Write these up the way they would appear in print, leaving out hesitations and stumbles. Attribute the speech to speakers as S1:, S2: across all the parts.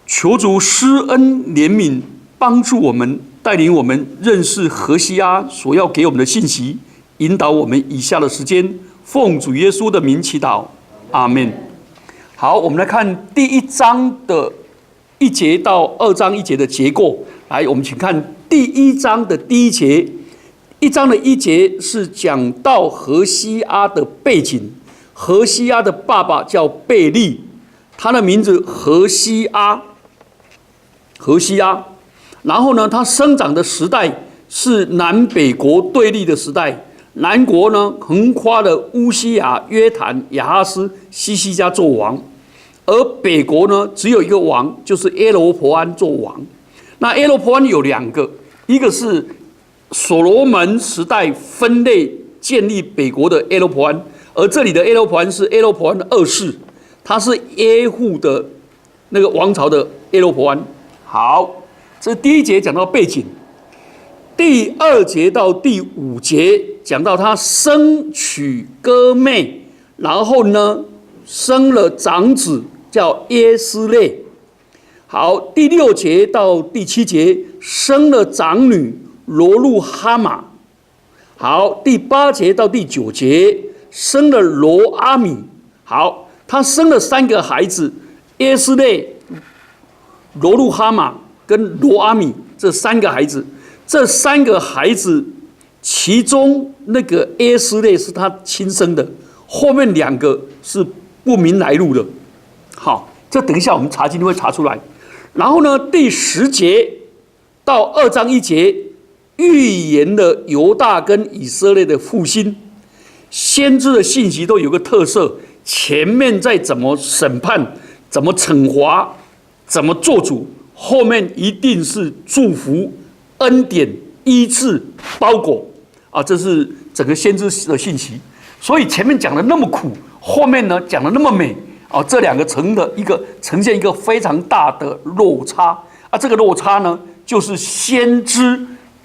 S1: 求主施恩怜悯，帮助我们，带领我们认识何西阿所要给我们的信息，引导我们以下的时间，奉主耶稣的名祈祷，阿们。好，我们来看第1章的1节到2章1节的结构。来，我们请看第1章的第1节。1章的1节是讲到何西阿的背景。何西阿的爸爸叫贝利，他的名字何西阿。然后呢，他生长的时代是南北国对立的时代。南国呢，横跨了乌西雅、约坦、亚哈斯、西西家做王；而北国呢，只有一个王，就是耶罗波安做王。那耶罗波安有2个，一个是所罗门时代分类建立北国的耶罗波安，而这里的耶罗波安是耶罗波安的2世，他是耶户的那个王朝的耶罗波安。好，这第1节讲到背景。第2节到第5节讲到他生娶歌妹，然后呢生了长子叫耶斯列。好，第6节到第7节生了长女罗路哈玛。好，第8节到第9节生了罗阿米。好，他生了3个孩子，耶斯列、罗路哈玛跟罗阿米这3个孩子。这3个孩子，其中那个耶斯列是他亲生的，后面2个是不明来路的。好，这等一下我们查经会查出来。然后呢，第10节到2章1节预言了犹大跟以色列的复兴。先知的信息都有个特色，前面在怎么审判、怎么惩罚、怎么做主，后面一定是祝福、恩典、医治、包裹啊，这是整个先知的信息。所以前面讲的那么苦，后面呢讲的那么美啊，这2个呈现一个非常大的落差啊。这个落差呢，就是先知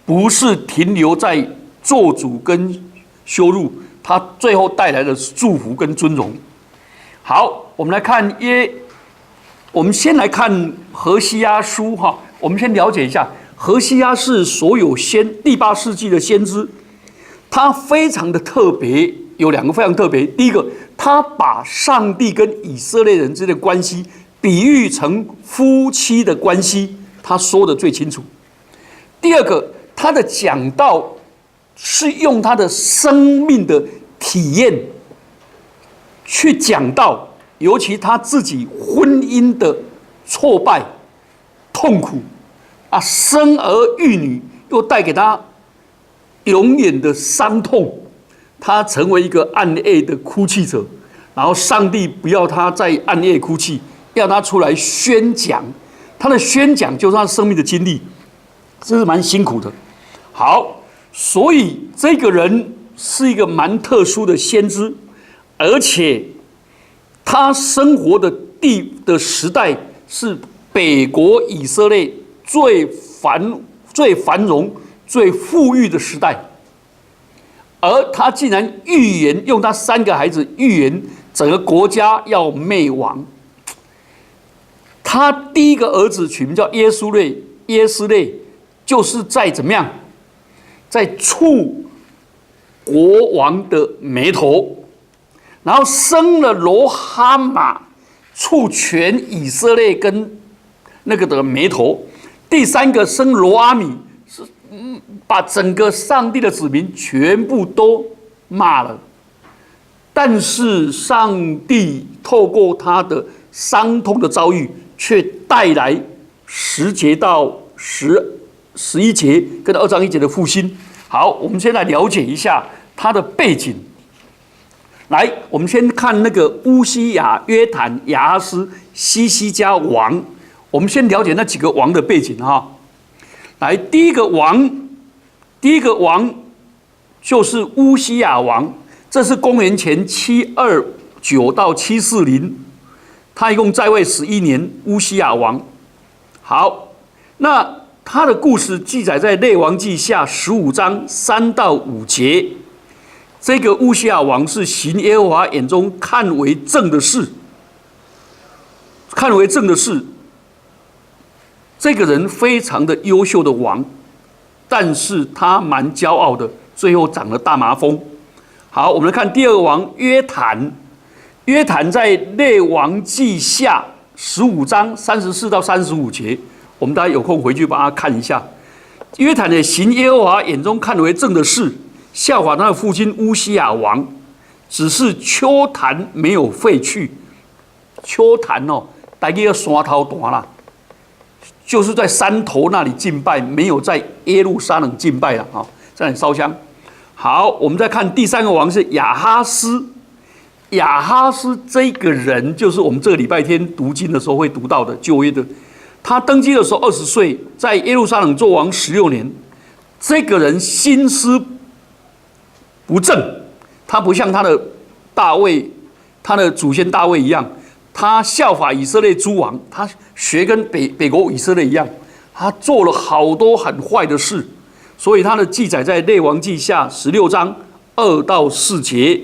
S1: 不是停留在做主跟羞辱，他最后带来的是祝福跟尊荣。好，我们来看我们先来看何西阿书哈，我们先了解一下。何西阿是所有第8世纪的先知，他非常的特别，有2个非常特别。第一个，他把上帝跟以色列人之间的关系比喻成夫妻的关系，他说的最清楚。第2个，他的讲道是用他的生命的体验去讲道，尤其他自己婚姻的挫败、痛苦。生儿育女又带给他永远的伤痛，他成为一个暗夜的哭泣者，然后上帝不要他在暗夜哭泣，要他出来宣讲，他的宣讲就是他生命的经历，这是蛮辛苦的。好，所以这个人是一个蛮特殊的先知，而且他生活的时代是北国以色列最繁荣、最富裕的时代，而他竟然预言，用他3个孩子预言整个国家要灭亡。他第1个儿子取名叫耶斯列，就是在怎么样，在触国王的眉头，然后生了罗哈玛，触全以色列跟那个的眉头。第3个生罗阿米，是把整个上帝的子民全部都骂了，但是上帝透过他的伤痛的遭遇，却带来10节到11节跟2章1节的复兴。好，我们先来了解一下他的背景。来，我们先看那个乌西雅、约坦、亚哈斯、西西家王。我们先了解那几个王的背景哈。来，第一个王就是乌西雅王，这是公元前729到740，他一共在位11年。乌西雅王，好，那他的故事记载在列王记下15章3到5节。这个乌西雅王是行耶和华眼中看为正的事，这个人非常的优秀的王，但是他蛮骄傲的，最后长了大麻风。好，我们来看第二个王约坦。约坦在列王记下15章34到35节，我们大家有空回去把它看一下。约坦也行耶和华眼中看为正的事，效法他的父亲乌西雅王，只是丘坛没有废去。丘坛哦，大家要山头坛啦，就是在山头那里敬拜，没有在耶路撒冷敬拜了啊，在那里烧香。好，我们再看第三个王是亚哈斯。亚哈斯这个人，就是我们这个礼拜天读经的时候会读到的旧约的。他登基的时候20岁，在耶路撒冷做王16年。这个人心思不正，他不像他的大卫，他的祖先大卫一样，他效法以色列诸王，他学跟北国以色列一样，他做了好多很坏的事，所以他的记载在列王记下16章2到4节。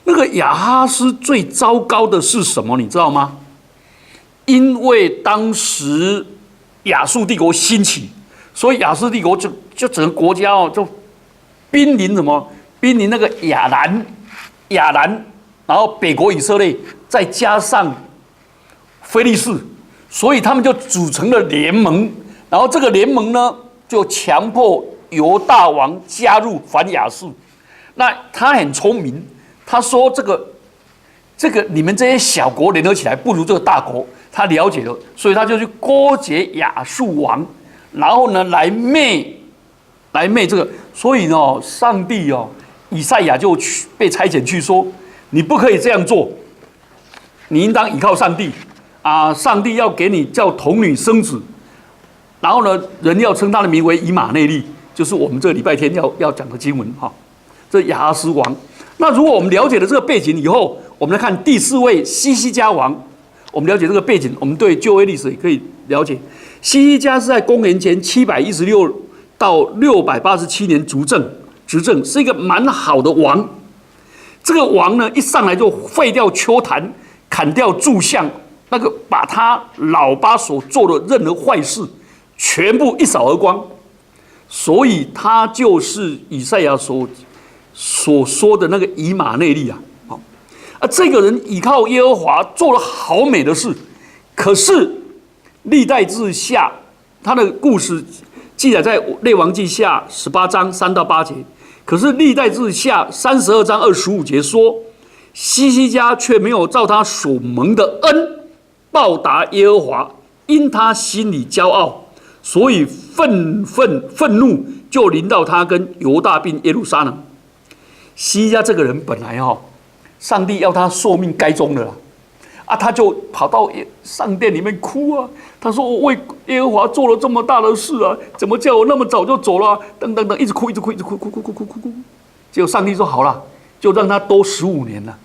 S1: 那个亚哈斯最糟糕的是什么？你知道吗？因为当时亚述帝国兴起，所以亚述帝国就整个国家就濒临什么？濒临那个亚兰，然后北国以色列，再加上非利士，所以他们就组成了联盟。然后这个联盟呢，就强迫犹大王加入反亚述。那他很聪明。他说：“这个你们这些小国联合起来不如这个大国。”他了解了，所以他就去勾结亚述王，然后呢来灭这个。所以呢，上帝哦，以赛亚就被差遣去说：“你不可以这样做，你应当倚靠上帝啊！上帝要给你叫童女生子，然后呢，人要称他的名为以马内利，就是我们这个礼拜天要讲的经文哈。这亚哈斯王。”那如果我们了解了这个背景以后，我们来看第4位西西家王。我们了解这个背景，我们对旧约历史也可以了解。西西家是在公元前716到687年执政，是一个蛮好的王。这个王呢，一上来就废掉丘坛，砍掉柱像，把他老爸所做的任何坏事全部一扫而光。所以他就是以赛亚所说的那个以马内利啊，这个人倚靠耶和华做了好美的事，可是历代志下他的故事记载在列王记下18章3到8节，可是历代志下32章25节说，西西家却没有照他所蒙的恩报答耶和华，因他心里骄傲，所以愤怒就临到他跟犹大并耶路撒冷。西西家这个人本来上帝要他受命该终了啊，他就跑到上殿里面哭啊。他说：“我为耶和华做了这么大的事啊，怎么叫我那么早就走了啊？等，一直哭。结果上帝说：好了，就让他多15年了。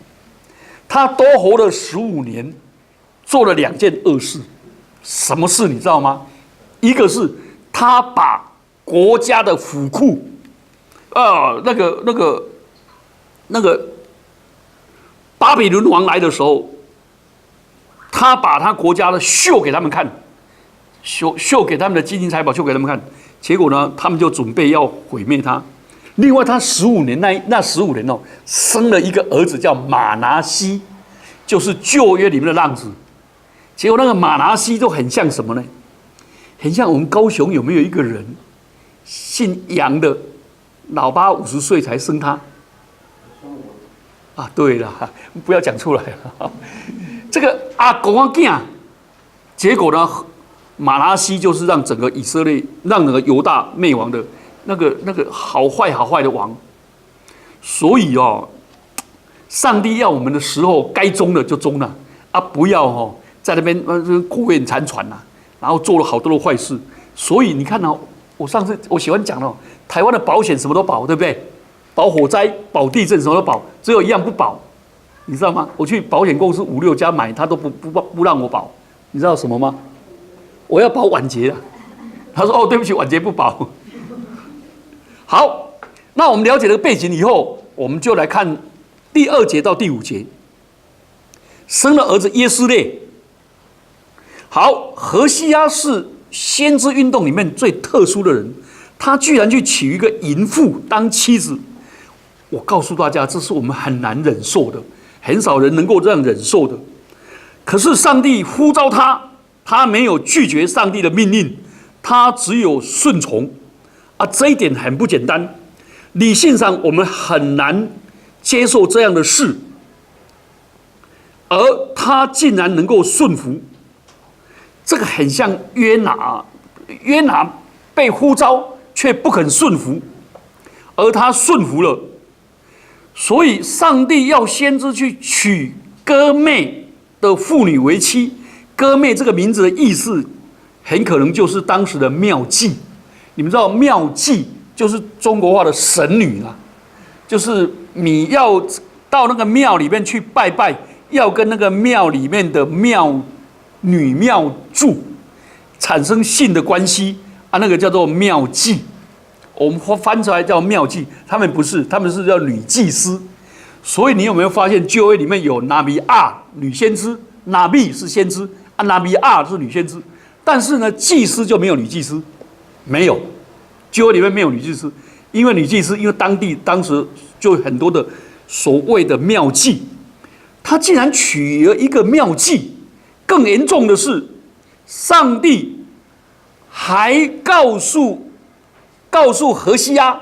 S1: 他多活了15年，做了2件恶事。什么事你知道吗？一个是他把国家的府库那个巴比伦王来的时候，他把他国家的秀给他们看，秀给他们的金银财宝，秀给他们看。结果呢，他们就准备要毁灭他。另外，他15年那15年生了一个儿子叫马拿西，就是旧约里面的浪子。结果那个马拿西就很像什么呢？很像我们高雄有没有一个人姓杨的，老爸50岁才生他？啊，对了，不要讲出来了。这个阿公阿囝，结果呢，马拉西就是让整个以色列、让整个犹大灭亡的那个好坏的王。所以上帝要我们的时候，该终了就终了啊，不要在那边苟延残喘呐，然后做了好多的坏事。所以你看我上次我喜欢讲台湾的保险什么都保，对不对？保火灾、保地震，什么都保，只有一样不保，你知道吗？我去保险公司5、6家买，他都不让我保，你知道什么吗？我要保晚节啊。他说：“对不起，晚节不保。”好，那我们了解了背景以后，我们就来看第2节到第5节。生了儿子耶斯列，好，何西阿是先知运动里面最特殊的人，他居然去娶一个淫妇当妻子。我告诉大家，这是我们很难忍受的，很少人能够这样忍受的。可是上帝呼召他，他没有拒绝上帝的命令，他只有顺从啊，这一点很不简单。理性上我们很难接受这样的事，而他竟然能够顺服，这个很像约拿。约拿被呼召却不肯顺服，而他顺服了。所以上帝要先知去娶歌妹的妇女为妻。歌妹这个名字的意思很可能就是当时的庙妓。你们知道庙妓就是中国话的神女啦，就是你要到那个庙里面去拜拜，要跟那个庙里面的女庙祝产生性的关系啊，那个叫做庙妓。我们翻出来叫庙妓，他们不是，他们是叫女祭司。所以你有没有发现旧约里面有拿比亚女先知，拿比是先知啊，拿比亚是女先知，但是呢，祭司就没有女祭司，没有，旧约里面没有女祭司，因为女祭司，因为当时就有很多的所谓的庙妓，他竟然娶了一个庙妓。更严重的是，上帝还告诉何西阿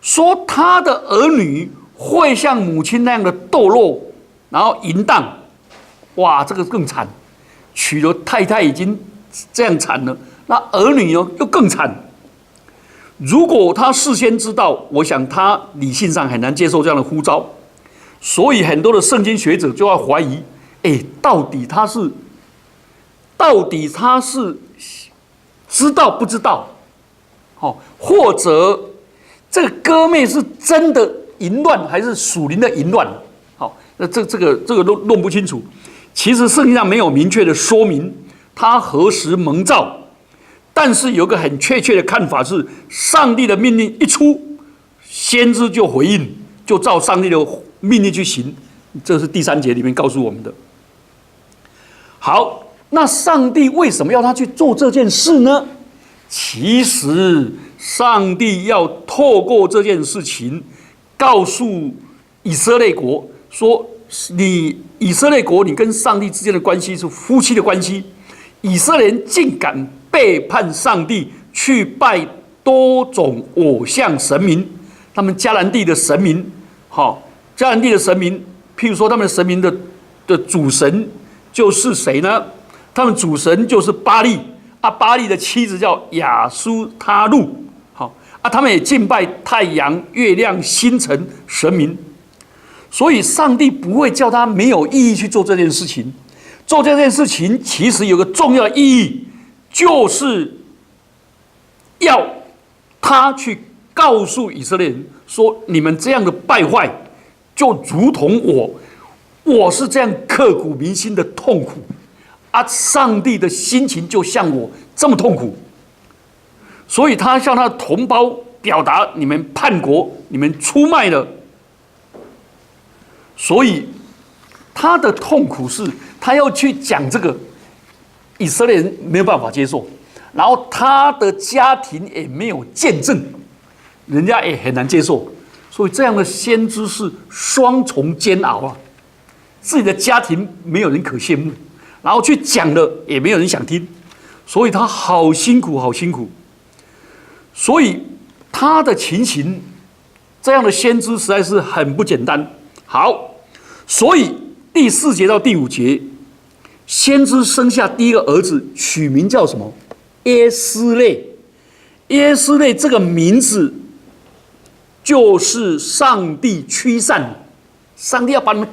S1: 说，他的儿女会像母亲那样的堕落，然后淫荡。哇，这个更惨，娶了太太已经这样惨了，那儿女又更惨。如果他事先知道，我想他理性上很难接受这样的呼召，所以很多的圣经学者就要怀疑：到底他是知道不知道？或者这个歌妹是真的淫乱，还是属灵的淫乱？那这个都弄不清楚。其实圣经上没有明确的说明他何时蒙召，但是有个很确切的看法是，上帝的命令一出，先知就回应，就照上帝的命令去行。这是第3节里面告诉我们的。好，那上帝为什么要他去做这件事呢？其实上帝要透过这件事情告诉以色列国说，以色列国，你跟上帝之间的关系是夫妻的关系。以色列人竟敢背叛上帝，去拜多种偶像神明。他们迦南地的神明，迦南地的神明，譬如说他们的神明的主神就是谁呢？他们主神就是巴力啊，巴力的妻子叫亚苏他路。他们也敬拜太阳、月亮、星辰神明。所以上帝不会叫他没有意义去做这件事情。做这件事情其实有个重要的意义，就是要他去告诉以色列人说，你们这样的败坏，就如同我是这样刻骨铭心的痛苦啊！上帝的心情就像我这么痛苦，所以他向他的同胞表达：你们叛国，你们出卖了。所以他的痛苦是，他要去讲这个，以色列人没有办法接受，然后他的家庭也没有见证，人家也很难接受。所以这样的先知是双重煎熬啊！自己的家庭没有人可羡慕，然后去讲了也没有人想听，所以他好辛苦，好辛苦。所以他的情形，这样的先知实在是很不简单。好，所以第4节到第5节，先知生下第一个儿子，取名叫什么？耶斯列。耶斯列这个名字就是上帝驱散，上帝要把你们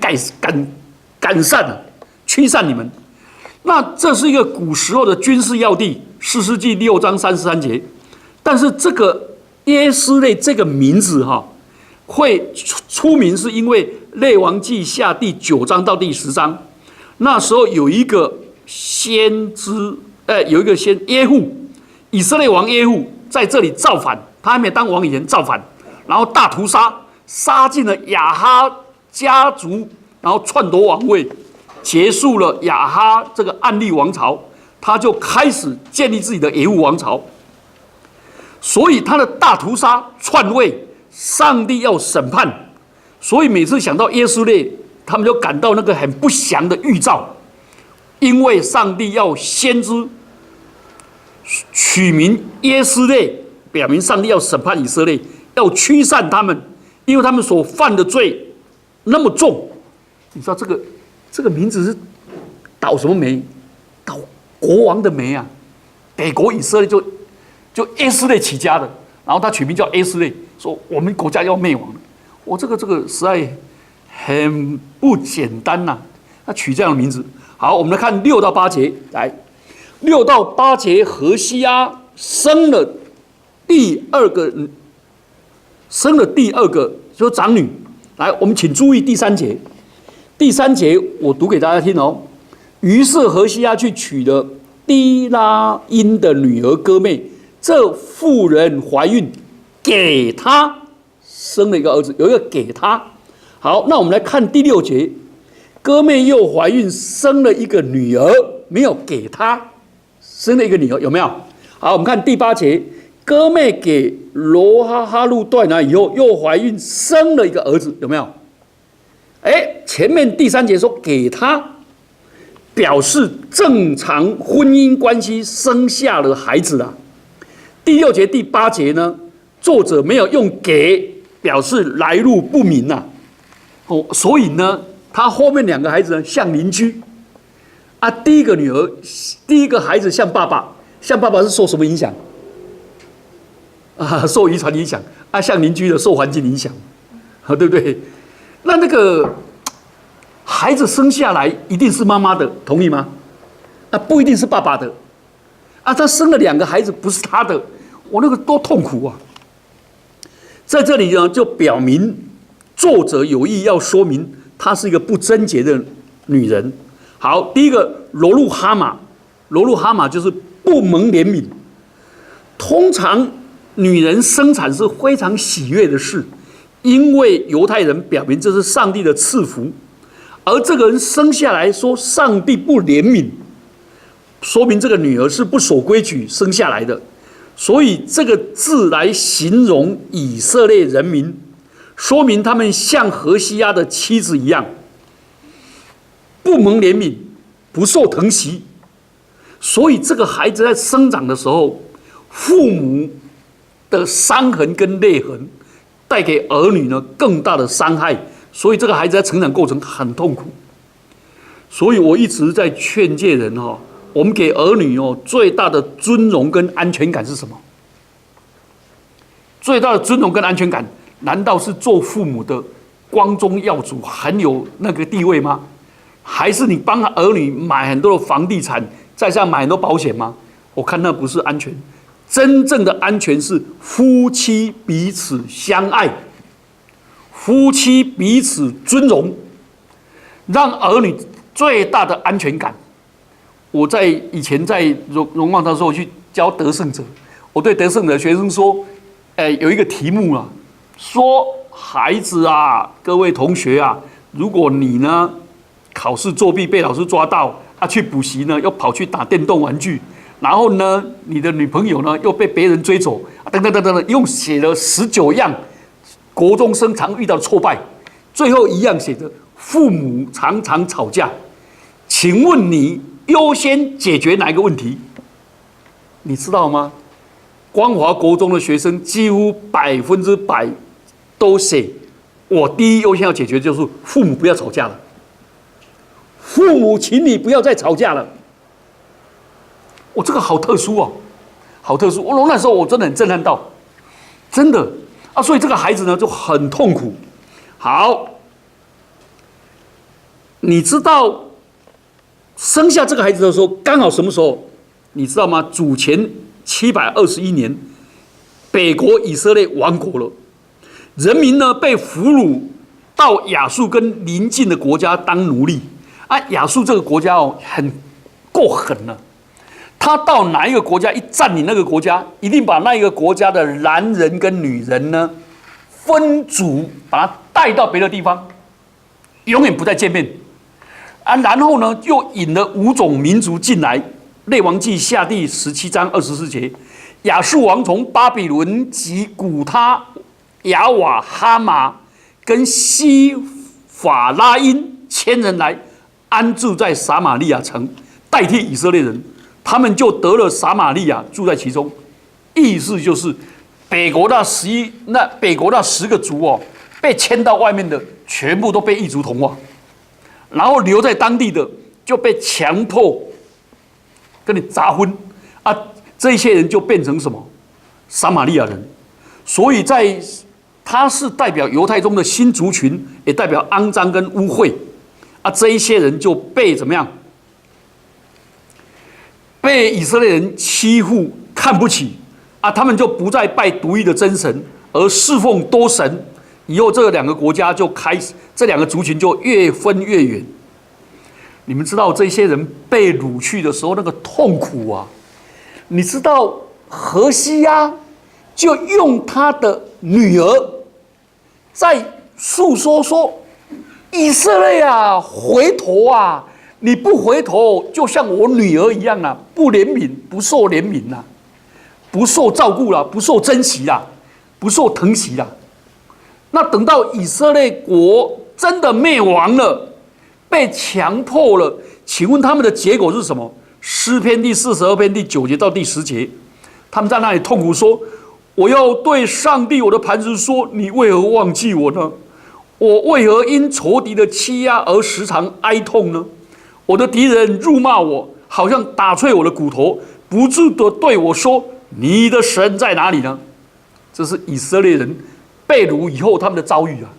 S1: 赶散了，驱散你们。那这是一个古时候的军事要地，士师记6章33节。但是这个耶斯列这个名字会出名，是因为列王记下第9章到第10章，那时候有一个先知，有一个耶户，以色列王耶户在这里造反，他还没当王以前造反，然后大屠杀，杀尽了亚哈家族，然后篡夺王位，结束了亚哈这个暗利王朝，他就开始建立自己的野户王朝。所以他的大屠杀篡位，上帝要审判，所以每次想到耶稣列，他们就感到那个很不祥的预兆，因为上帝要先知取名耶斯列，表明上帝要审判以色列，要驱散他们，因为他们所犯的罪那么重。你知道这个名字是倒什么霉？倒国王的霉啊！北国以色列就耶斯列起家的，然后他取名叫耶斯列，说我们国家要灭亡了。我这个实在很不简单呐、他取这样的名字。好，我们来看6到8节，来6到8节，何西阿生了第二个，就是长女。来，我们请注意第3节。第3节我读给大家听哦。于是何西阿去娶了低拉因的女儿歌妹，这妇人怀孕，给他生了一个儿子，有一个给他。好，那我们来看第6节，歌妹又怀孕生了一个女儿，没有给他生了一个女儿，有没有？好，我们看第8节，歌妹给罗哈路断了以后，又怀孕生了一个儿子，有没有？前面第3节说给他，表示正常婚姻关系生下了孩子啊。第6节、第8节呢，作者没有用给，表示来路不明啊。所以呢，他后面2个孩子呢像邻居啊。第一个孩子像爸爸，像爸爸是受什么影响啊？受遗传影响啊。像邻居的受环境影响啊，对不对？那个孩子生下来一定是妈妈的，同意吗？啊，不一定是爸爸的啊。他生了2个孩子不是他的，我那个多痛苦啊！在这里呢，就表明作者有意要说明她是一个不贞洁的女人。好，第一个罗路哈玛就是不蒙怜悯。通常女人生产是非常喜悦的事，因为犹太人表明这是上帝的赐福，而这个人生下来说上帝不怜悯，说明这个女儿是不守规矩生下来的。所以这个字来形容以色列人民，说明他们像何西阿的妻子一样，不蒙怜悯，不受疼惜。所以这个孩子在生长的时候，父母的伤痕跟裂痕带给儿女呢更大的伤害，所以这个孩子在成长过程很痛苦。所以我一直在劝诫人我们给儿女最大的尊荣跟安全感是什么？最大的尊荣跟安全感，难道是做父母的光宗耀祖，很有那个地位吗？还是你帮儿女买很多的房地产，再上买很多保险吗？我看那不是安全。真正的安全是夫妻彼此相爱，夫妻彼此尊荣，让儿女最大的安全感。我以前在荣旺的时候去教得胜者，我对得胜者的学生说，有一个题目啊，说孩子啊，各位同学啊，如果你呢考试作弊被老师抓到去补习呢，又跑去打电动玩具。然后呢，你的女朋友呢又被别人追走，等等等等，一共写了19样国中生常遇到的挫败，最后一样写着父母常常吵架。请问你优先解决哪一个问题？你知道吗？光华国中的学生几乎100%都写，我第一优先要解决就是父母不要吵架了，父母请你不要再吵架了。我这个好特殊哦，好特殊！我那时候我真的很震撼到，真的啊，所以这个孩子呢就很痛苦。好，你知道生下这个孩子的时候刚好什么时候？你知道吗？主前721年，北国以色列亡国了，人民呢被俘虏到亚述跟邻近的国家当奴隶啊。亚述这个国家很够狠了。他到哪一个国家一占领那个国家，一定把那一个国家的男人跟女人呢分族，把他带到别的地方，永远不再见面啊。然后呢，又引了5种民族进来，列王记下第17章24节，亚述王从巴比伦及古他、亚瓦、哈马跟西法拉因千人来安住在撒玛利亚城，代替以色列人，他们就得了撒玛利亚，住在其中。意思就是北国那10个族哦，被迁到外面的全部都被异族同化，然后留在当地的就被强迫跟你杂婚啊，这些人就变成什么撒玛利亚人。所以他是代表犹太中的新族群，也代表肮脏跟污秽啊，这一些人就被怎么样？被以色列人欺负看不起啊，他们就不再拜独一的真神，而侍奉多神。以后这两个国家就开始，这两个族群就越分越远。你们知道这些人被掳去的时候那个痛苦啊！你知道何西阿就用他的女儿在诉说说：以色列啊，回头啊！你不回头，就像我女儿一样啊，不怜悯，不受怜悯啦，不受照顾啦，不受珍惜啦，不受疼惜啦。那等到以色列国真的灭亡了，被强迫了，请问他们的结果是什么？诗篇第42篇第9节到第10节，他们在那里痛苦说：我要对上帝我的磐石说，你为何忘记我呢？我为何因仇敌的欺压而时常哀痛呢？我的敌人辱骂我，好像打碎我的骨头，不住地对我说：你的神在哪里呢？这是以色列人被掳以后他们的遭遇啊。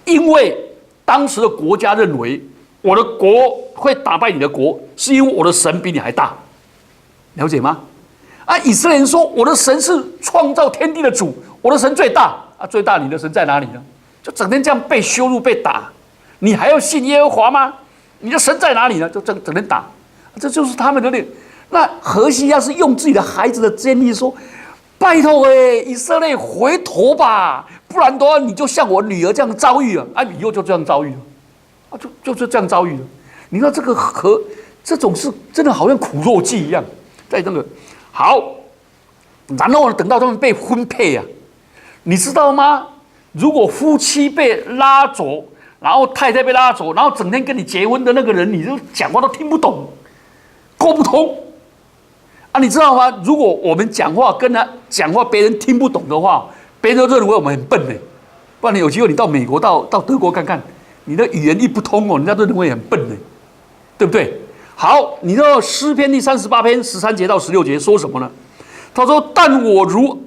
S1: 因为当时的国家认为，我的国会打败你的国，是因为我的神比你还大，了解吗？啊，以色列人说，我的神是创造天地的主，我的神最大啊，最大，你的神在哪里呢？就整天这样被羞辱、被打，你还要信耶和华吗？你的神在哪里呢？就整天打，这就是他们的那何西阿是用自己的孩子的坚毅说：拜托以色列回头吧，不然的话你就像我女儿这样遭遇了啊，以后就这样遭遇了啊，就这样遭遇了。你看这种是真的好像苦肉计一样，在那个好，然后等到他们被分配啊，你知道吗？如果夫妻被拉走，然后太太被拉走，然后整天跟你结婚的那个人，你就讲话都听不懂，沟不通啊！你知道吗？如果我们讲话跟他讲话，别人听不懂的话，别人都认为我们很笨呢。不然你有机会你到美国、到德国看看，你的语言一不通哦，人家都认为很笨呢，对不对？好，你知道诗篇第38篇13节到16节说什么呢？他说：但我如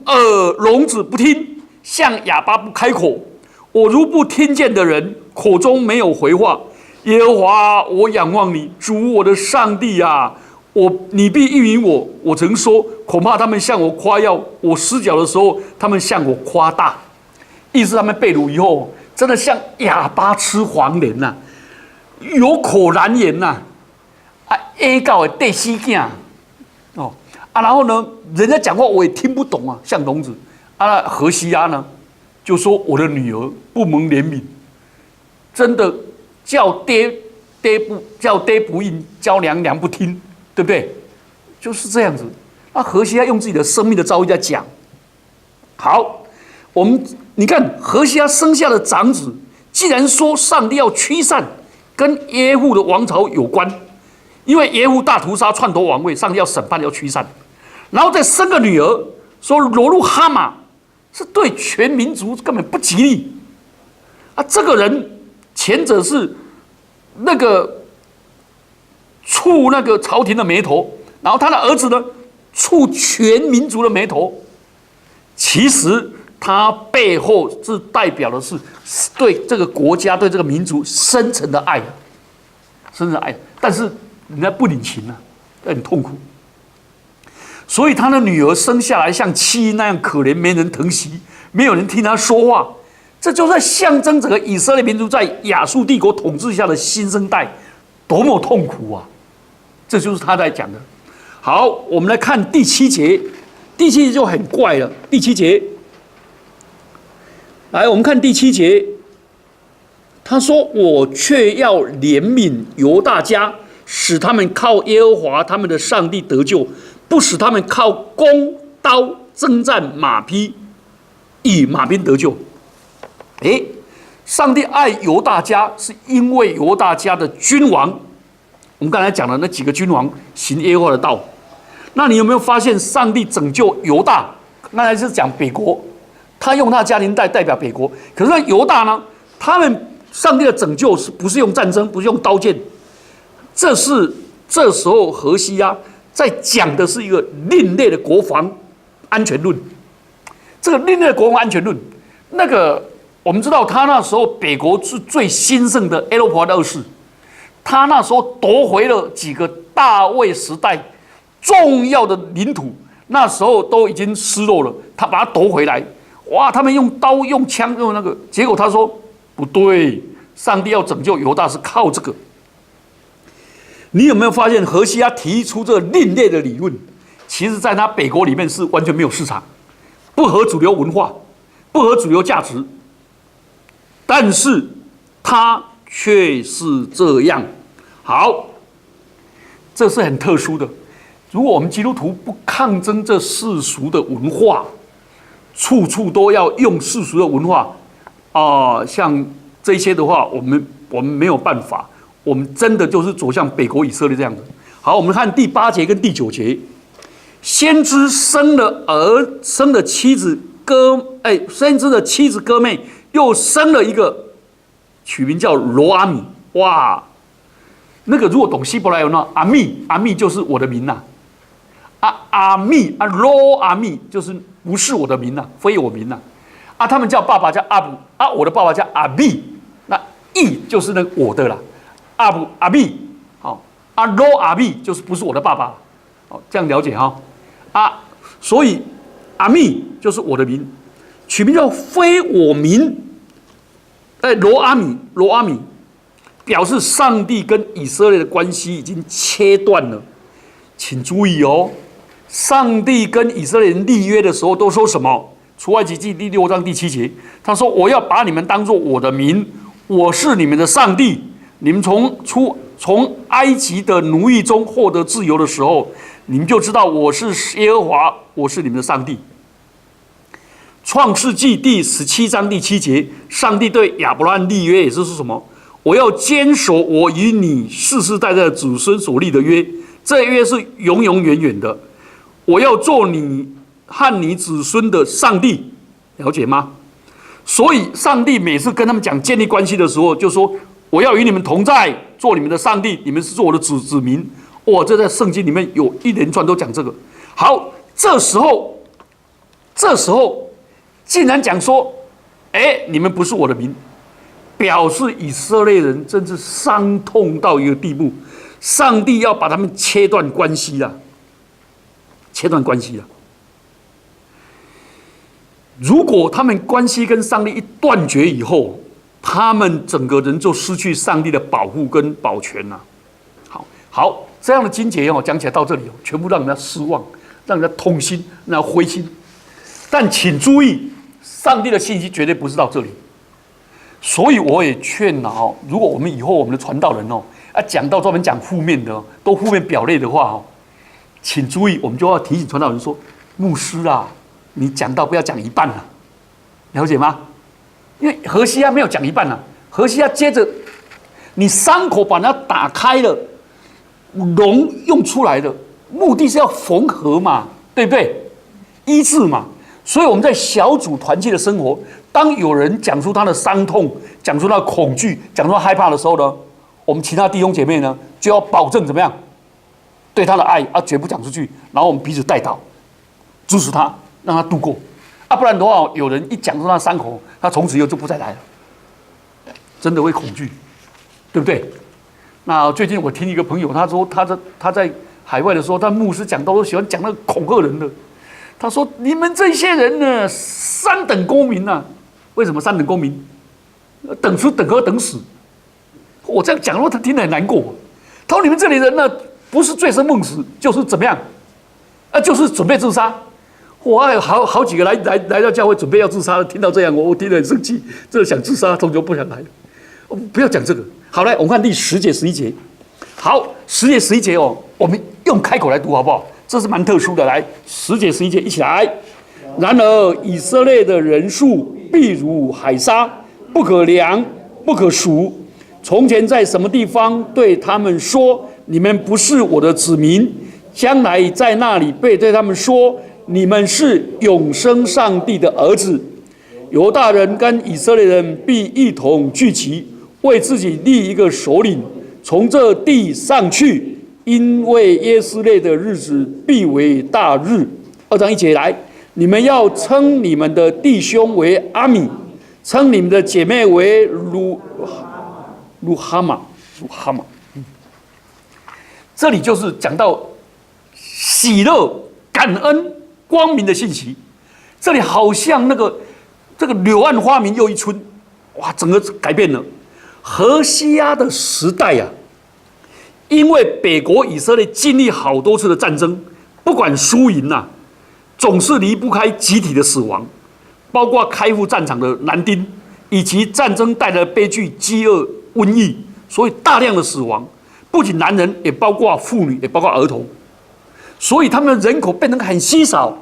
S1: 聋子不听，像哑巴不开口，我如不听见的人，口中没有回话。耶和华，我仰望你，主我的上帝啊，你必应允我。我曾说，恐怕他们向我夸耀，我失脚的时候，他们向我夸大。意思他们被掳以后，真的像哑巴吃黄连呐、有口难言呐、啊，A 告的第四囝哦啊，然后呢，人家讲话我也听不懂啊，像聋子啊。何西阿呢，就说我的女儿不蒙怜悯，真的叫爹不应，叫娘不听，对不对？就是这样子。那何西阿用自己的生命的遭遇在讲。好，你看何西阿生下的长子，既然说上帝要驱散，跟耶户的王朝有关，因为耶户大屠杀篡夺王位，上帝要审判要驱散，然后再生个女儿，说罗路哈马是对全民族根本不吉利啊！这个人前者是那个触那个朝廷的眉头，然后他的儿子呢触全民族的眉头。其实他背后是代表的是对这个国家、对这个民族深层的爱，深层的爱。但是人家不领情啊，很痛苦。所以他的女儿生下来像弃婴那样可怜，没人疼惜，没有人听他说话。这就在象征整个以色列民族在亚述帝国统治下的新生代多么痛苦啊！这就是他在讲的。好，我们来看第7节，第7节就很怪了。第7节，来，我们看第7节，他说：“我却要怜悯犹大家，使他们靠耶和华他们的上帝得救，不使他们靠弓刀征战马匹，以马兵得救。上帝爱犹大家，是因为犹大家的君王，我们刚才讲的那几个君王行耶和华的道。那你有没有发现，上帝拯救犹大？刚才是讲北国，他用他的家庭代表北国。可是那犹大呢？他们上帝的拯救不是用战争，不是用刀剑？这时候何西阿在讲的是一个另类的国防安全论。这个另类的国防安全论，那个我们知道，他那时候北国是最兴盛的耶罗波安二世，他那时候夺回了几个大卫时代重要的领土，那时候都已经失落了，他把它夺回来。哇！他们用刀、用枪、用那个，结果他说不对，上帝要拯救犹大是靠这个。你有没有发现，何西阿提出这个另类的理论，其实在他北国里面是完全没有市场，不合主流文化，不合主流价值，但是他却是这样。好，这是很特殊的。如果我们基督徒不抗争这世俗的文化，处处都要用世俗的文化像这些的话，我们没有办法，我们真的就是走向北国以色列这样子。好，我们看第8节跟第9节，先知生了妻子先知的妻子哥妹又生了一个，取名叫罗阿米。哇，那个如果懂希伯来文呢，阿密就是我的名呐。罗阿密就是不是我的名呐，非我名呐。他们叫爸爸叫阿布我的爸爸叫阿比，那义就是那个我的啦。阿比，好罗阿比就是不是我的爸爸，好，这样了解哈。所以阿密就是我的名，取名叫非我名。罗阿米表示上帝跟以色列的关系已经切断了。请注意哦，上帝跟以色列人立约的时候都说什么？出埃及记第6章第7节，他说：“我要把你们当作我的民，我是你们的上帝。你们从埃及的奴役中获得自由的时候，你们就知道我是耶和华，我是你们的上帝。”创世纪第17章第7节，上帝对亚伯拉罕立约也是说什么？我要坚守我与你世世代代的子孙所立的约，这约是永永远远的。我要做你和你子孙的上帝，了解吗？所以上帝每次跟他们讲建立关系的时候，就说我要与你们同在，做你们的上帝，你们是做我的子民。这在圣经里面有一连串都讲这个。好，这时候竟然讲说，你们不是我的民，表示以色列人真是伤痛到一个地步，上帝要把他们切断关系了。如果他们关系跟上帝一断绝以后，他们整个人就失去上帝的保护跟保全了。好，这样的经节讲起来到这里全部让人家失望，让人家痛心，让人家灰心。但请注意，上帝的信息绝对不是到这里。所以我也劝如果我们以后我们的传道人讲到专门讲负面的，都负面表列的话请注意，我们就要提醒传道人说：牧师啊，你讲到不要讲一半了，了解吗？因为何西阿没有讲一半了，何西阿接着你伤口把它打开了，脓用出来的，目的是要缝合嘛，对不对？医治嘛。所以我们在小组团契的生活，当有人讲出他的伤痛，讲出他的恐惧，讲出他害怕的时候呢，我们其他弟兄姐妹呢就要保证怎么样，对他的爱绝不讲出去，然后我们彼此带祷，支持他，让他度过。不然的话，有人一讲出他的伤口，他从此以后就不再来了，真的会恐惧，对不对？那最近我听一个朋友，他说他在海外的时候，他牧师讲道都喜欢讲那个恐吓人的。他说：“你们这些人呢，3等公民啊！为什么3等公民？等出等和等死。”我这样讲的话，他听得很难过。他说：“你们这里人呢，不是醉生梦死，就是怎么样？就是准备自杀。”我有好几个来到教会准备要自杀的，听到这样，我听得很生气，真的想自杀，终究不想来了。不要讲这个。好，来我们看第10节、11节。好，10节11节哦，我们用开口来读好不好？这是蛮特殊的。来，10节11节一起来。然而以色列的人数必如海沙，不可量，不可数。从前在什么地方对他们说，你们不是我的子民，将来在那里被对他们说，你们是永生上帝的儿子。犹大人跟以色列人必一同聚集，为自己立一个首领，从这地上去，因为耶斯列的日子必为大日。2章1节来，你们要称你们的弟兄为阿米，称你们的姐妹为鲁哈玛。这里就是讲到喜乐、感恩、光明的信息。这里好像这个柳暗花明又一村，哇，整个改变了。何西阿的时代啊，因为北国以色列经历好多次的战争，不管输赢啊，总是离不开集体的死亡，包括开赴战场的男丁，以及战争带来的悲剧、饥饿、瘟疫，所以大量的死亡，不仅男人，也包括妇女，也包括儿童，所以他们的人口变得很稀少。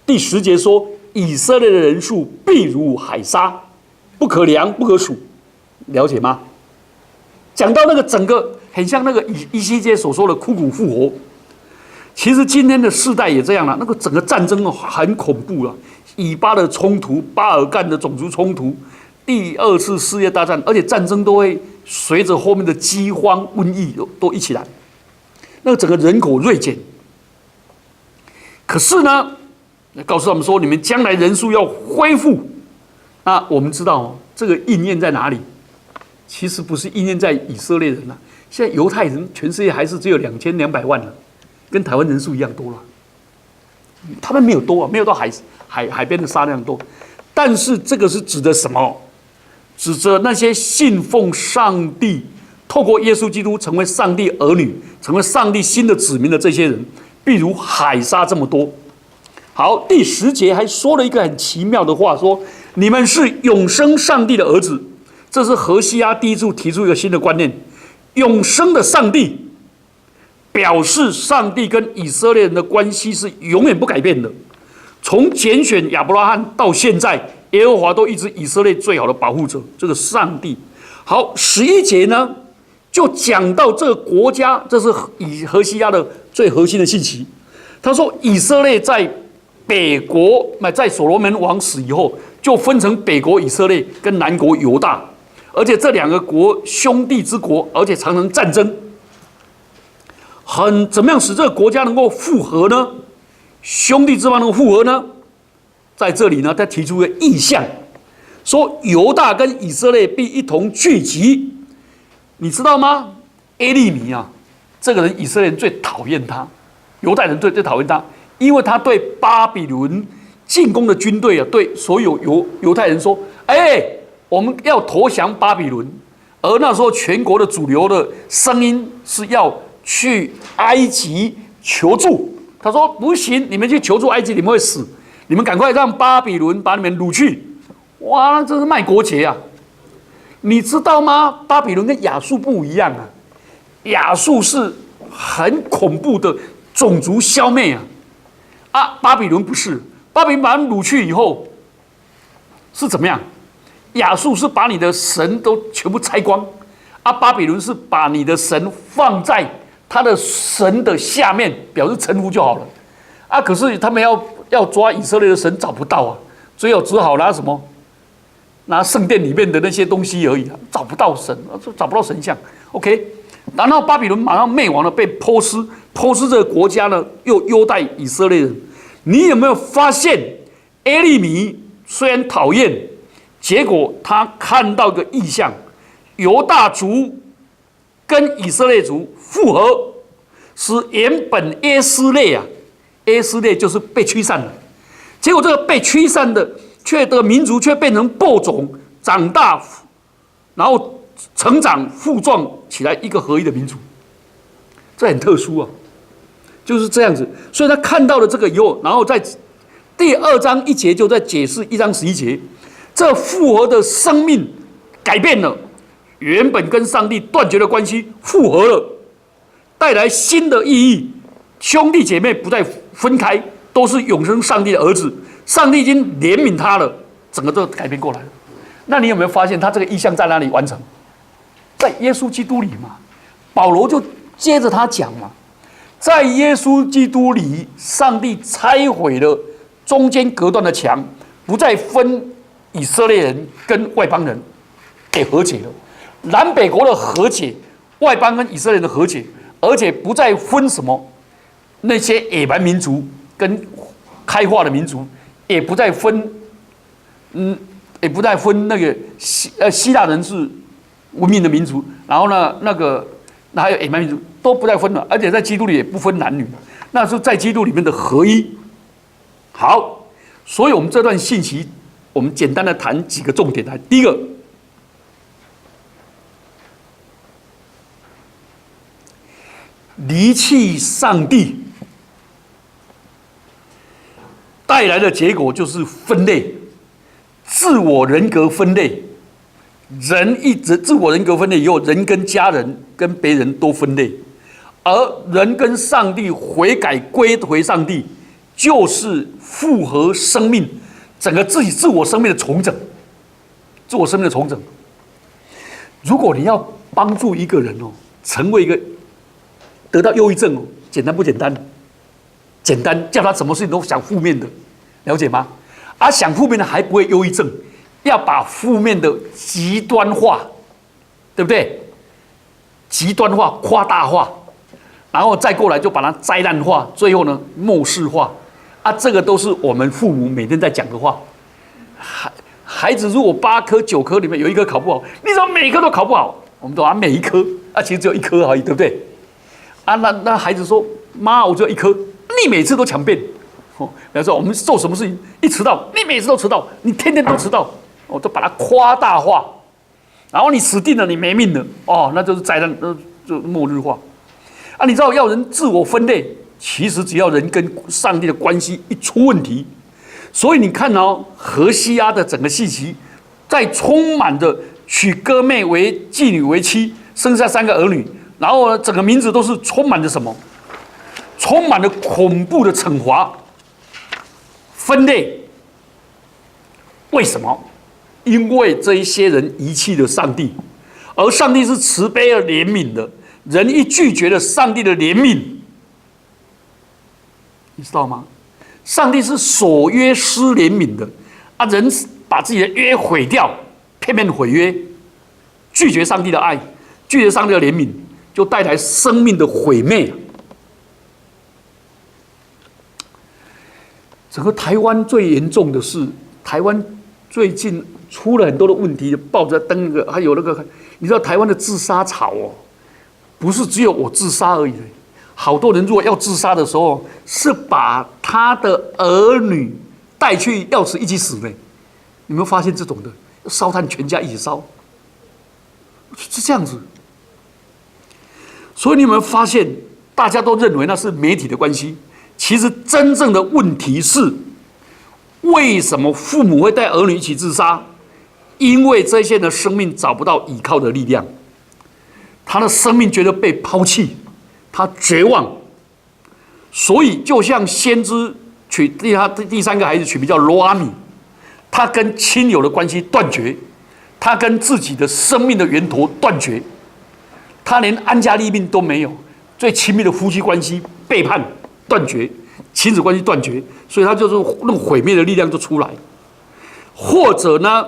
S1: 第10节说，以色列的人数必如海沙，不可量，不可数。了解吗？讲到那个整个很像那个以西结所说的枯骨复活。其实今天的世代也这样了，那个整个战争很恐怖了，以巴的冲突、巴尔干的种族冲突、第2次世界大战，而且战争都会随着后面的饥荒、瘟疫都一起来，那个整个人口锐减。可是呢，告诉他们说，你们将来人数要恢复。那我们知道这个应验在哪里？其实不是应验在以色列人了，现在犹太人全世界还是只有2200万了，跟台湾人数一样多了。他们没有多啊，没有到海边的沙那样多。但是这个是指的什么？指着那些信奉上帝，透过耶稣基督成为上帝儿女，成为上帝新的子民的这些人，必如海沙这么多。好，第10节还说了一个很奇妙的话，说你们是永生上帝的儿子。这是何西阿第一次提出一个新的观念，永生的上帝表示上帝跟以色列人的关系是永远不改变的。从拣选亚伯拉罕到现在，耶和华都一直以色列最好的保护者，这个上帝。好，11节呢，就讲到这个国家，这是何西阿的最核心的信息。他说，以色列在北国，在所罗门王死以后，就分成北国以色列跟南国犹大，而且这2个国兄弟之国，而且常常战争。怎么样使这个国家能够复合呢？兄弟之邦能够复合呢？在这里呢，他提出一个意象，说犹大跟以色列必一同聚集。你知道吗？耶利米啊，这个人以色列人最讨厌他，犹太人最讨厌他，因为他对巴比伦进攻的军队啊，对所有犹太人说：“我们要投降巴比伦。”而那时候全国的主流的声音是要去埃及求助。他说：“不行，你们去求助埃及，你们会死。你们赶快让巴比伦把你们掳去。”哇，这是卖国节啊！你知道吗？巴比伦跟亚述不一样啊，亚述是很恐怖的种族消灭啊，巴比伦不是。巴比伦把他们掳去以后是怎么样？亚述是把你的神都全部拆光，巴比伦是把你的神放在他的神的下面，表示臣服就好了。可是他们要抓以色列的神找不到啊，最后只好拿什么？拿圣殿里面的那些东西而已啊，找不到神，找不到神像。OK， 然后巴比伦马上灭亡了，被波斯这个国家呢又优待以色列人。你有没有发现，耶利米虽然讨厌，结果他看到个异象，犹大族跟以色列族复合，使原本耶斯列就是被驱散了，结果这个被驱散的民族却变成播种长大，然后成长复壮起来一个合一的民族，这很特殊啊，就是这样子。所以他看到了这个以后，然后在第2章1节就在解释1章11节，这复合的生命改变了，原本跟上帝断绝的关系复合了，带来新的意义，兄弟姐妹不再分开，都是永生上帝的儿子。上帝已经怜悯他了，整个都改变过来了。那你有没有发现，他这个意象在哪里完成？在耶稣基督里嘛。保罗就接着他讲嘛，在耶稣基督里，上帝拆毁了中间隔断的墙，不再分以色列人跟外邦人，给和解了。南北国的和解，外邦跟以色列人的和解，而且不再分什么那些野蛮民族跟开化的民族，也不再分，也不再分那个希腊人是文明的民族，然后呢那还有野蛮民族都不再分了，而且在基督里也不分男女，那是在基督里面的合一。好，所以我们这段信息，我们简单的谈几个重点来。第一个，离弃上帝带来的结果就是分裂，自我人格分裂。人一直自我人格分裂以后，人跟家人跟别人都分裂，而人跟上帝悔改归回上帝，就是复合生命，整个自我生命的重整，自我生命的重整。如果你要帮助一个人哦，成为一个得到忧郁症哦，简单不简单？简单，叫他什么事情都想负面的，了解吗？而想负面的还不会忧郁症。要把负面的极端化，对不对？极端化、夸大化，然后再过来就把它灾难化，最后呢末世化。这个都是我们父母每天在讲的话。孩子如果8科9科里面有1科考不好，你怎么每一科都考不好？我们都每一科其实只有1科而已，对不对？那孩子说：“妈，我只有1科，你每次都强辩。”比方说我们做什么事情一迟到，你每次都迟到，你天天都迟到。我都把它夸大化，然后你死定了，你没命了那就是灾难，就末日化。你知道要人自我分类，其实只要人跟上帝的关系一出问题，所以你看何西阿的整个信息，在充满着娶哥妹为妓女为妻，生下3个儿女，然后呢，整个名字都是充满着什么？充满了恐怖的惩罚、分类。为什么？因为这一些人遗弃了上帝，而上帝是慈悲而怜悯的。人一拒绝了上帝的怜悯，你知道吗？上帝是守约施怜悯的人把自己的约毁掉，片面毁约，拒绝上帝的爱，拒绝上帝的怜悯，就带来生命的毁灭。整个台湾最严重的是，台湾最近出了很多的问题，报纸登那个，还有那个，你知道台湾的自杀潮不是只有我自杀而已，好多人如果要自杀的时候，是把他的儿女带去药池一起死的。有没有发现这种的？烧炭全家一起烧，是这样子。所以你有没有发现，大家都认为那是媒体的关系，其实真正的问题是，为什么父母会带儿女一起自杀？因为这些人的生命找不到依靠的力量，他的生命觉得被抛弃，他绝望，所以就像先知取第3个孩子取名叫罗阿米，他跟亲友的关系断绝，他跟自己的生命的源头断绝，他连安家立命都没有，最亲密的夫妻关系背叛断绝，亲子关系断绝，所以他就是那种毁灭的力量就出来。或者呢，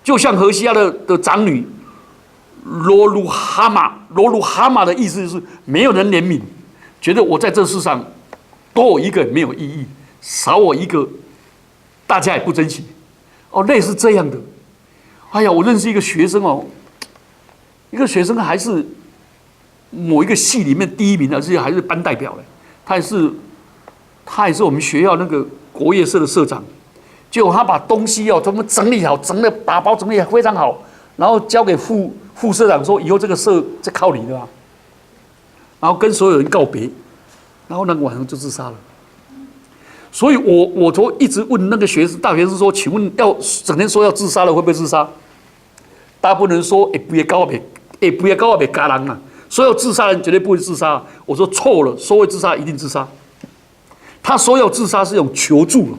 S1: 就像何西阿的长女罗鲁哈玛的意思是没有人怜悯，觉得我在这世上多我一个没有意义，少我一个大家也不珍惜类似这样的。哎呀，我认识一个学生一个学生还是某一个系里面第1名，而且还是班代表嘞，他也是我们学校那个国乐社的社长。结果他把东西全部整理好，打包整理得非常好，然后交给副社长说：“以后这个社就靠你的吧。”然后跟所有人告别，然后那个晚上就自杀了。所以我就一直问那个大学生说：“请问整天说要自杀了，会不会自杀？”大部分人说：“不要搞我别家人啊。”所有自杀人绝对不会自杀。我说错了，所有自杀一定自杀。他所有自杀是一种求助了，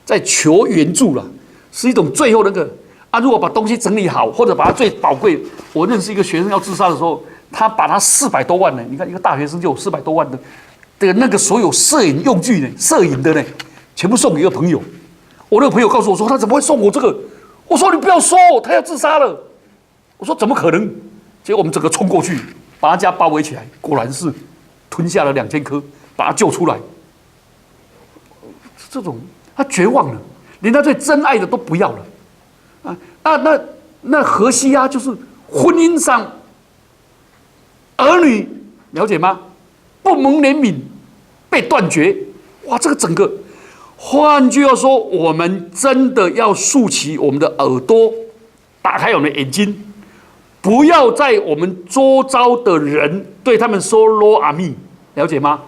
S1: 在求援助了，是一种最后那个啊。如果把东西整理好，或者把它最宝贵，我认识一个学生要自杀的时候，他把他400多万呢，你看一个大学生就有400多万的那个所有摄影用具呢，摄影的呢，全部送给一个朋友。我那个朋友告诉我说，他怎么会送我这个？我说你不要说，他要自杀了。我说怎么可能？结果我们整个冲过去，把他家包围起来，果然是吞下了2000颗，把他救出来。这种他绝望了，连他最真爱的都不要了那荷西阿就是婚姻上儿女了解吗？不蒙怜悯，被断绝。哇，这个整个，换句话说，我们真的要竖起我们的耳朵，打开我们的眼睛，不要在我们周遭的人对他们说罗阿密，了解吗？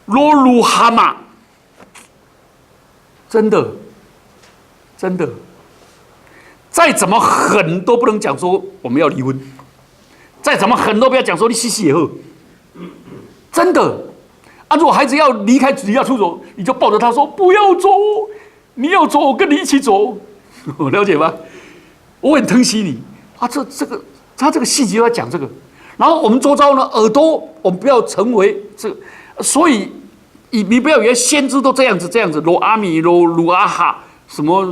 S1: 罗鲁哈玛，真的，真的，再怎么狠都不能讲说我们要离婚，再怎么狠都不要讲说你西西也好，真的啊！如果孩子要离开你要出走，你就抱着他说不要走，你要走我跟你一起走，了解吗？我很疼惜你啊！他这个细节要讲这个，然后我们周遭呢耳朵，我们不要成为这个。所以，你不要以为先知都这样子，罗阿米、罗阿哈什么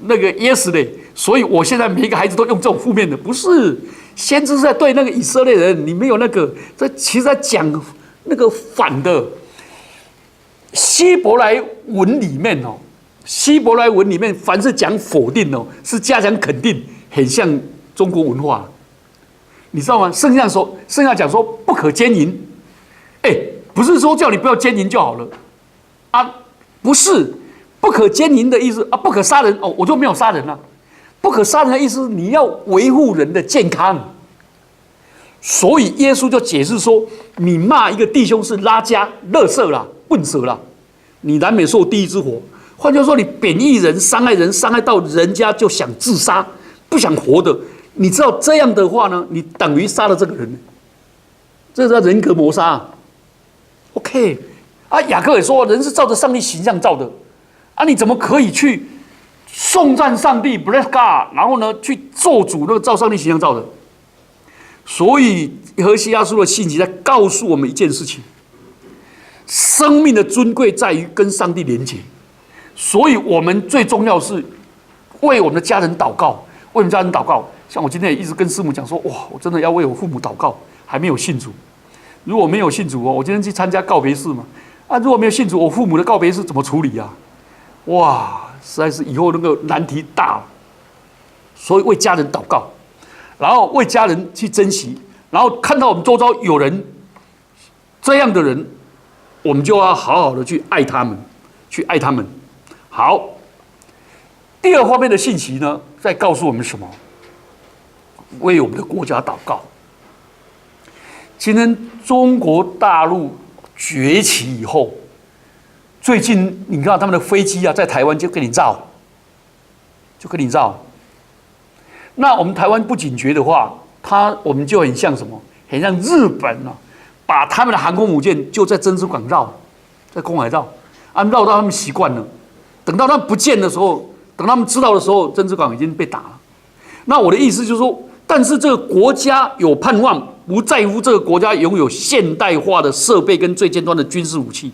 S1: 那个耶斯嘞。所以我现在每一个孩子都用这种负面的，不是先知是在对那个以色列人，你没有那个，这其实在讲那个反的。希伯来文里面哦，希伯来文里面凡是讲否定哦，是加强肯定，很像中国文化，你知道吗？圣经上讲说不可奸淫，不是说叫你不要奸淫就好了，啊，不是，不可奸淫的意思啊，不可杀人哦，我就没有杀人了。不可杀人的意思，你要维护人的健康。所以耶稣就解释说，你骂一个弟兄是拉加、垃圾啦、笨蛇啦，你难免受地狱之火。换句话说，你贬义人、伤害人，伤害到人家就想自杀，不想活的，你知道这样的话呢，你等于杀了这个人，这叫人格谋杀。OK， 啊，雅各也说，人是照着上帝形象造的，啊，你怎么可以去颂赞上帝 ，bless God， 然后呢去咒诅那个照上帝形象造的？所以何西阿书的信息在告诉我们一件事情：生命的尊贵在于跟上帝连结。所以我们最重要是为我们的家人祷告，为我们家人祷告。像我今天也一直跟师母讲说，哇，我真的要为我父母祷告，还没有信主。如果没有信主哦，我今天去参加告别式嘛，啊，如果没有信主，我父母的告别式怎么处理啊？哇，实在是以后那个难题大了。所以为家人祷告，然后为家人去珍惜，然后看到我们周遭有人这样的人，我们就要好好的去爱他们，去爱他们。好，第二方面的信息呢，在告诉我们什么？为我们的国家祷告。今天中国大陆崛起以后，最近你看他们的飞机啊，在台湾就跟你绕，那我们台湾不警觉的话，我们就很像什么？很像日本啊，把他们的航空母舰就在珍珠港绕，在公海绕，绕到他们习惯了。等到他们不见的时候，等他们知道的时候，珍珠港已经被打了。那我的意思就是说，但是这个国家有盼望。不在乎这个国家拥有现代化的设备跟最尖端的军事武器，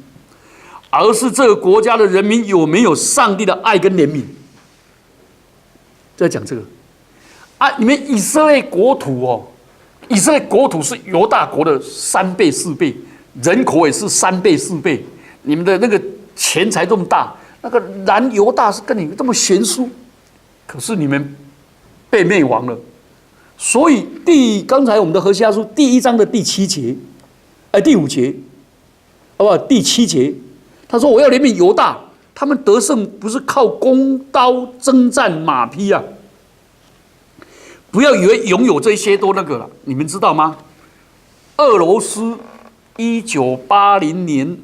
S1: 而是这个国家的人民有没有上帝的爱跟怜悯。在讲这个啊，你们以色列国土哦，以色列国土是犹大国的3倍4倍，人口也是3倍4倍，你们的那个钱财这么大，那个南犹大是跟你们这么悬殊，可是你们被灭亡了。所以刚才我们的何西阿书第1章的第7节，第5节，第7节，他说：“我要怜悯犹大，他们得胜不是靠弓刀征战马匹啊！不要以为拥有这些都那个了，你们知道吗？俄罗斯1980年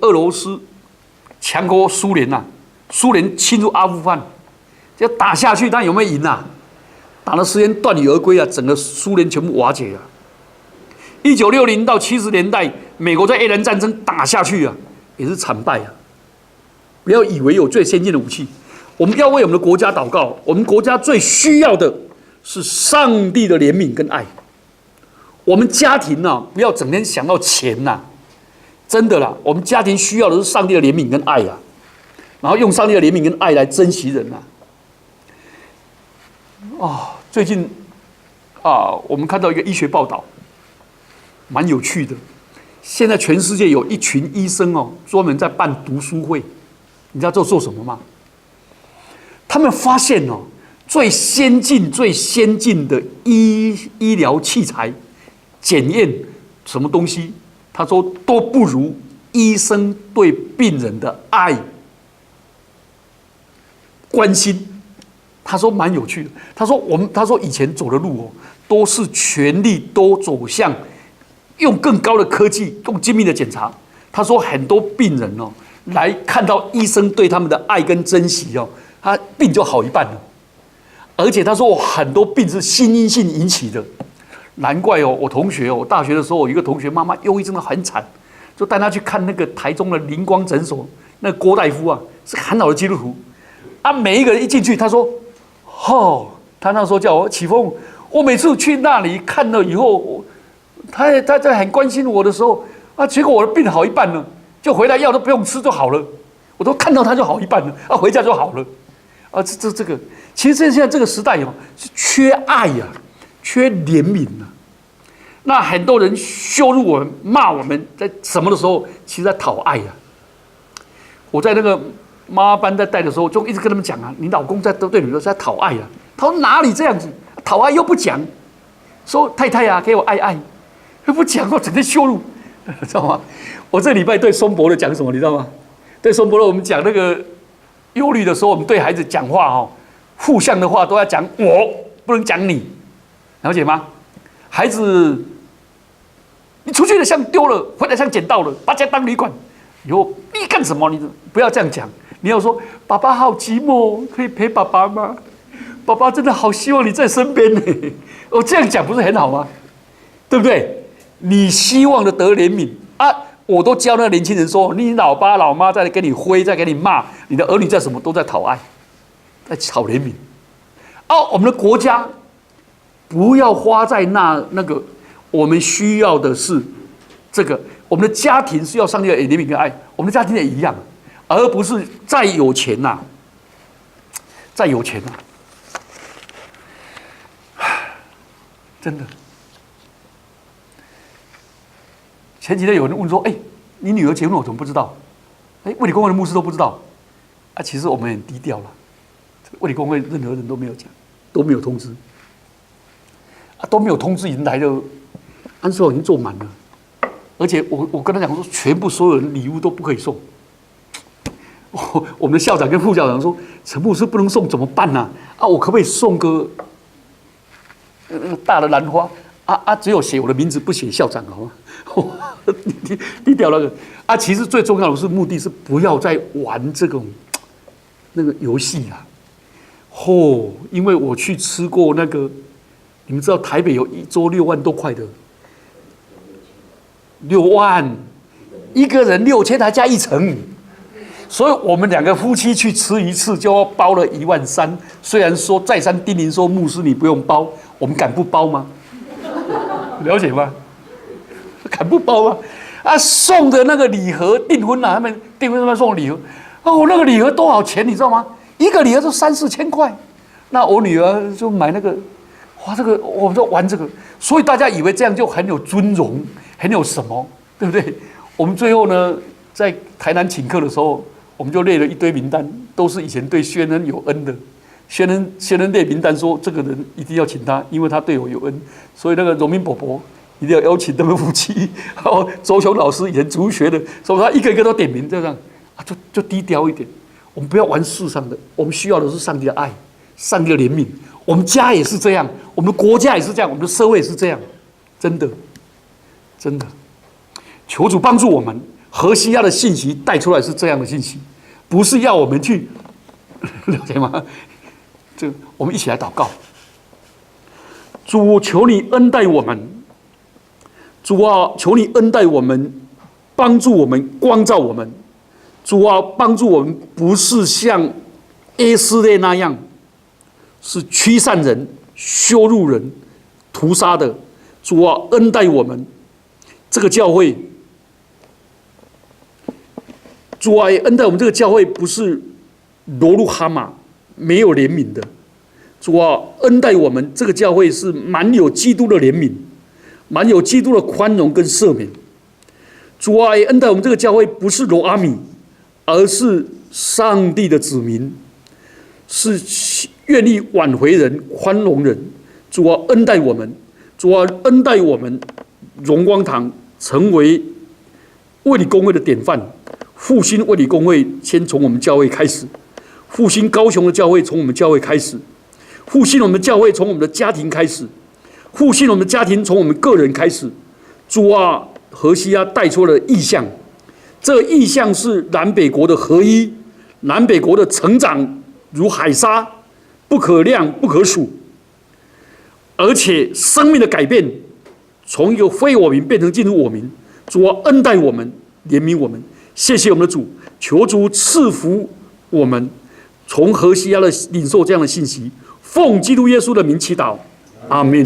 S1: 俄罗斯强过苏联呐，苏联侵入阿富汗，就打下去，但有没有赢啊？”打了10年断羽而归啊，整个苏联全部瓦解啊。1960到70年代，美国在越南战争打下去啊，也是惨败啊。不要以为有最先进的武器，我们要为我们的国家祷告。我们国家最需要的是上帝的怜悯跟爱。我们家庭啊，不要整天想到钱呐、真的啦，我们家庭需要的是上帝的怜悯跟爱啊，然后用上帝的怜悯跟爱来珍惜人啊。最近我们看到一个医学报道，蛮有趣的。现在全世界有一群医生哦，专门在办读书会。你知道这做什么吗？他们发现哦，最先进的医疗器材检验什么东西，他说都不如医生对病人的爱、关心。他说蛮有趣的。他说以前走的路哦，都是全力都走向用更高的科技、更精密的检查。他说很多病人哦，来看到医生对他们的爱跟珍惜哦，他病就好一半了。而且他说很多病是心因性引起的，难怪哦，我同学哦，我大学的时候有一个同学妈妈忧郁真的很惨，就带他去看那个台中的灵光诊所，那个郭大夫啊是很好的基督徒啊，每一个人一进去，他说，他那时候叫我启峰，我每次去那里看了以后，他在很关心我的时候啊，结果我的病好一半了。就回来药都不用吃就好了，我都看到他就好一半了啊，回家就好了啊。这个，其实现在这个时代哦，是缺爱呀、缺怜悯呐。那很多人羞辱我们、骂我们，在什么的时候，其实在讨爱呀。我在那个妈妈班在带的时候，就一直跟他们讲啊，你老公在对你说在讨爱呀。他说哪里这样子，讨爱又不讲，说太太啊，给我爱爱，又不讲，我整天羞辱，知道吗？我这礼拜对松柏的讲什么，你知道吗？对松柏的我们讲那个忧虑的时候，我们对孩子讲话哦，负向的话都要讲我，不能讲你，了解吗？孩子，你出去的像丢了，回来像捡到了，把家当旅馆，以后你干什么？你不要这样讲，你要说爸爸好寂寞，可以陪爸爸吗？爸爸真的好希望你在身边呢。我这样讲不是很好吗？对不对？你希望的得怜悯啊！我都教那个年轻人说，你老爸老妈在给你挥，在给你骂，你的儿女在什么都在讨爱，在讨怜悯。我们的国家不要花在那个，我们需要的是这个，我们的家庭需要上帝的怜悯跟爱，我们的家庭也一样，而不是再有钱呐、再有钱呐、真的。前几天有人问说：“你女儿结婚我怎么不知道？卫理公会的牧师都不知道啊？”其实我们很低调了，卫理公会任何人都没有讲，都没有通知啊，都没有通知，已经来了，安寿已经坐满了，而且我跟他讲说，全部所有人礼物都不可以送。我们的校长跟副校长说：“陈牧师不能送怎么办呢？我可不可以送个大的兰花？”只有写我的名字，不写校长，好吗？低调那个其实最重要的是目的是不要再玩这种那个游戏啊。因为我去吃过那个，你们知道台北有一桌6万多块的，6万一个人6000还加1层，所以我们2个夫妻去吃一次就要包了13000。虽然说再三叮咛说牧师你不用包，我们敢不包吗？了解吗？敢不包吗？送的那个礼盒订婚他们订婚送礼盒，那个礼盒多少钱你知道吗？一个礼盒就3-4千块。那我女儿就买那个，这个我们就玩这个，所以大家以为这样就很有尊荣，很有什么，对不对？我们最后呢，在台南请客的时候，我们就列了一堆名单，都是以前对宣恩有恩的。宣恩列名单说，这个人一定要请他，因为他对我有恩。所以那个荣民伯伯一定要邀请他们夫妻。然后周雄老师以前主学的，所以他一个一个都点名，这样就低调一点。我们不要玩世上的，我们需要的是上帝的爱，上帝的怜悯。我们家也是这样，我们的国家也是这样，我们的社会也是这样，真的，真的。求主帮助我们，何西阿的信息带出来是这样的信息，不是要我们去了解吗？我们一起来祷告。主，求你恩待我们。主啊，求你恩待我们，帮助我们，光照我们。主啊，帮助我们，不是像耶斯列那样，是驱散人、羞辱人、屠杀的。主啊，恩待我们这个教会。主啊，恩待我们这个教会，不是罗路哈马没有怜悯的。主啊，恩待我们这个教会是满有基督的怜悯，满有基督的宽容跟赦免。主啊，恩待我们这个教会，不是罗阿米，而是上帝的子民，是愿意挽回人、宽容人。主啊，恩待我们，主啊，恩待我们，荣光堂成为卫理公会的典范。复兴卫理公会先从我们教会开始，复兴高雄的教会从我们教会开始。复兴我们教会从我们的家庭开始，复兴我们的家庭从我们个人开始。主啊，何西阿带出了意象，这个意象是南北国的合一，南北国的成长如海沙，不可量不可数，而且生命的改变，从一个非我民变成进入我民。主啊，恩待我们，怜悯我们，谢谢我们的主，求主赐福我们，从何西阿的领受这样的信息。奉基督耶稣的名祈祷，阿们。